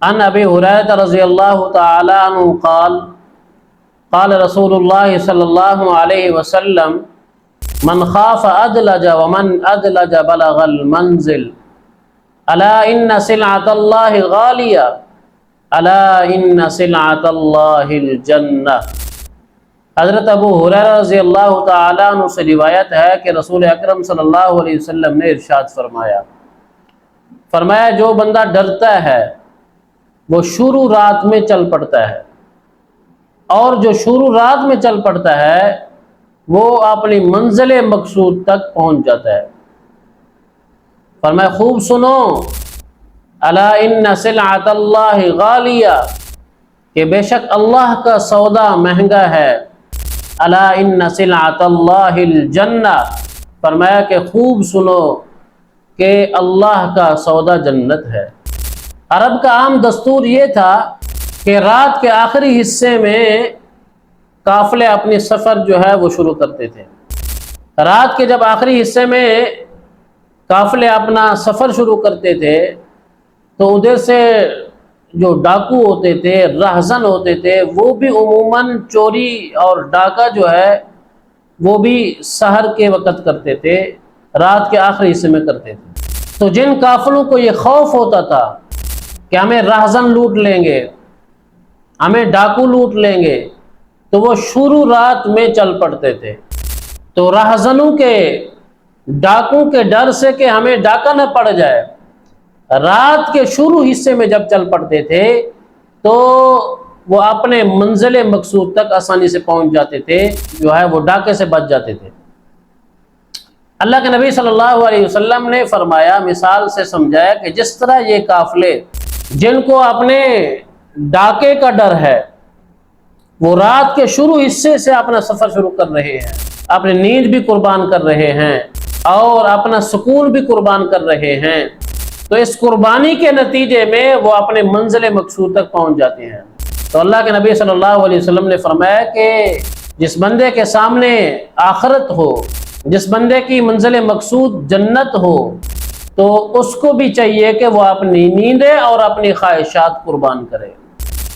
عن ابی ہریرہ رضی اللہ تعالی عنہ قال قال رسول اللہ صلی اللہ علیہ وسلم من خاف ادلج ومن ادلج بلغ المنزل الا ان سلعۃ اللہ غالیہ الا ان سلعۃ اللہ الجنہ۔ حضرت ابو ہریرہ رضی اللہ تعالیٰ عنہ سے روایت ہے کہ رسول اکرم صلی اللہ علیہ وسلم نے ارشاد فرمایا جو بندہ ڈرتا ہے وہ شروع رات میں چل پڑتا ہے، اور جو شروع رات میں چل پڑتا ہے وہ اپنی منزل مقصود تک پہنچ جاتا ہے۔ فرمایا خوب سنو، الا ان سلعۃ اللہ غالیہ، کہ بے شک اللہ کا سودا مہنگا ہے، الا ان سلعۃ اللہ الجنہ، فرمایا کہ خوب سنو کہ اللہ کا سودا جنت ہے۔ عرب کا عام دستور یہ تھا کہ رات کے آخری حصے میں قافلے اپنی سفر جو ہے وہ شروع کرتے تھے۔ رات کے جب آخری حصے میں قافلے اپنا سفر شروع کرتے تھے تو ادھر سے جو ڈاکو ہوتے تھے، رہزن ہوتے تھے، وہ بھی عموماً چوری اور ڈاکہ جو ہے وہ بھی سحر کے وقت کرتے تھے، رات کے آخری حصے میں کرتے تھے۔ تو جن قافلوں کو یہ خوف ہوتا تھا کہ ہمیں رہزن لوٹ لیں گے، ہمیں ڈاکو لوٹ لیں گے، تو وہ شروع رات میں چل پڑتے تھے۔ تو رہزنوں کے، ڈاکوں کے ڈر سے کہ ہمیں ڈاکہ نہ پڑ جائے، رات کے شروع حصے میں جب چل پڑتے تھے تو وہ اپنے منزل مقصود تک آسانی سے پہنچ جاتے تھے، جو ہے وہ ڈاکے سے بچ جاتے تھے۔ اللہ کے نبی صلی اللہ علیہ وسلم نے فرمایا، مثال سے سمجھایا کہ جس طرح یہ قافلے جن کو اپنے ڈاکے کا ڈر ہے، وہ رات کے شروع حصے سے اپنا سفر شروع کر رہے ہیں، اپنی نیند بھی قربان کر رہے ہیں اور اپنا سکون بھی قربان کر رہے ہیں، تو اس قربانی کے نتیجے میں وہ اپنے منزل مقصود تک پہنچ جاتے ہیں۔ تو اللہ کے نبی صلی اللہ علیہ وسلم نے فرمایا کہ جس بندے کے سامنے آخرت ہو، جس بندے کی منزل مقصود جنت ہو، تو اس کو بھی چاہیے کہ وہ اپنی نیندیں اور اپنی خواہشات قربان کرے۔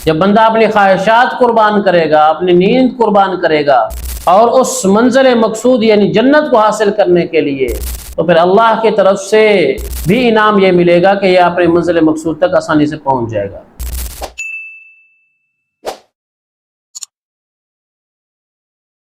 جب بندہ اپنی خواہشات قربان کرے گا، اپنی نیند قربان کرے گا اور اس منزل مقصود یعنی جنت کو حاصل کرنے کے لیے، تو پھر اللہ کی طرف سے بھی انعام یہ ملے گا کہ یہ اپنے منزل مقصود تک آسانی سے پہنچ جائے گا۔